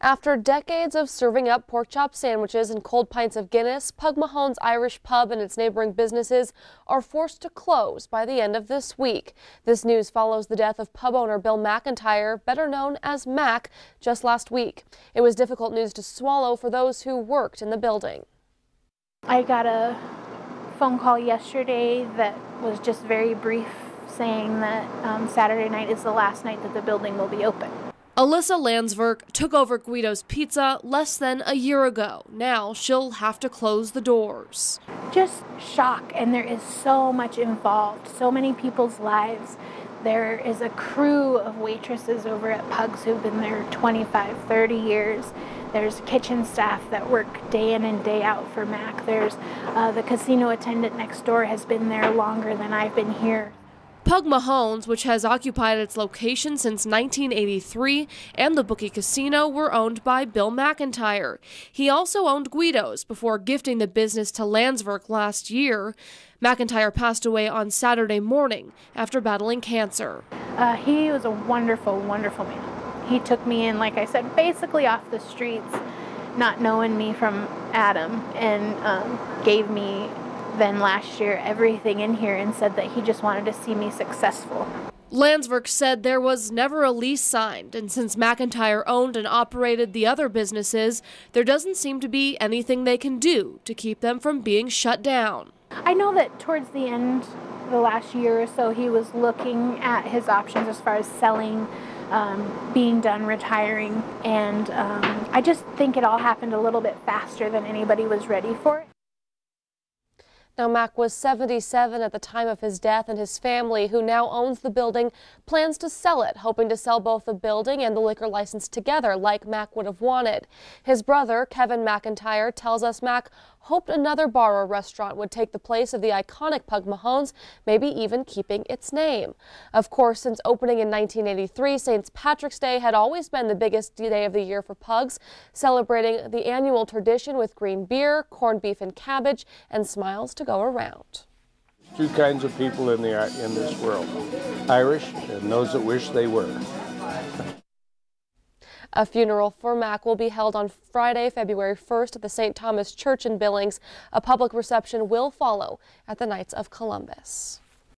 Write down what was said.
After decades of serving up pork chop sandwiches and cold pints of Guinness, Pug Mahon's Irish pub and its neighboring businesses are forced to close by the end of this week. This news follows the death of pub owner Bill McIntyre, better known as Mac, just last week. It was difficult news to swallow for those who worked in the building. I got a phone call yesterday that was just very brief, saying that Saturday night is the last night that the building will be open. Alyssa Landsverk took over Guido's Pizza less than a year ago. Now she'll have to close the doors. Just shock, and there is so much involved, so many people's lives. There is a crew of waitresses over at Pugs who've been there 25, 30 years. There's kitchen staff that work day in and day out for Mac. There's the casino attendant next door has been there longer than I've been here. Pug Mahon's, which has occupied its location since 1983, and the Bookie Casino were owned by Bill McIntyre. He also owned Guido's before gifting the business to Landsverk last year. McIntyre passed away on Saturday morning after battling cancer. He was a wonderful, wonderful man. He took me in, like I said, basically off the streets, not knowing me from Adam, and gave me then last year everything in here and said that he just wanted to see me successful. Landsverk said there was never a lease signed, and since McIntyre owned and operated the other businesses, there doesn't seem to be anything they can do to keep them from being shut down. I know that towards the end, the last year or so, he was looking at his options as far as selling, being done, retiring, and I just think it all happened a little bit faster than anybody was ready for it. Now, Mac was 77 at the time of his death, and his family, who now owns the building, plans to sell it, hoping to sell both the building and the liquor license together, like Mac would have wanted. His brother, Kevin McIntyre, tells us Mac hoped another bar or restaurant would take the place of the iconic Pug Mahon's, maybe even keeping its name. Of course, since opening in 1983, St. Patrick's Day had always been the biggest day of the year for Pugs, celebrating the annual tradition with green beer, corned beef and cabbage, and smiles to go around. Two kinds of people in this world, Irish and those that wish they were. A funeral for Mac will be held on Friday, February 1st at the St. Thomas Church in Billings. A public reception will follow at the Knights of Columbus.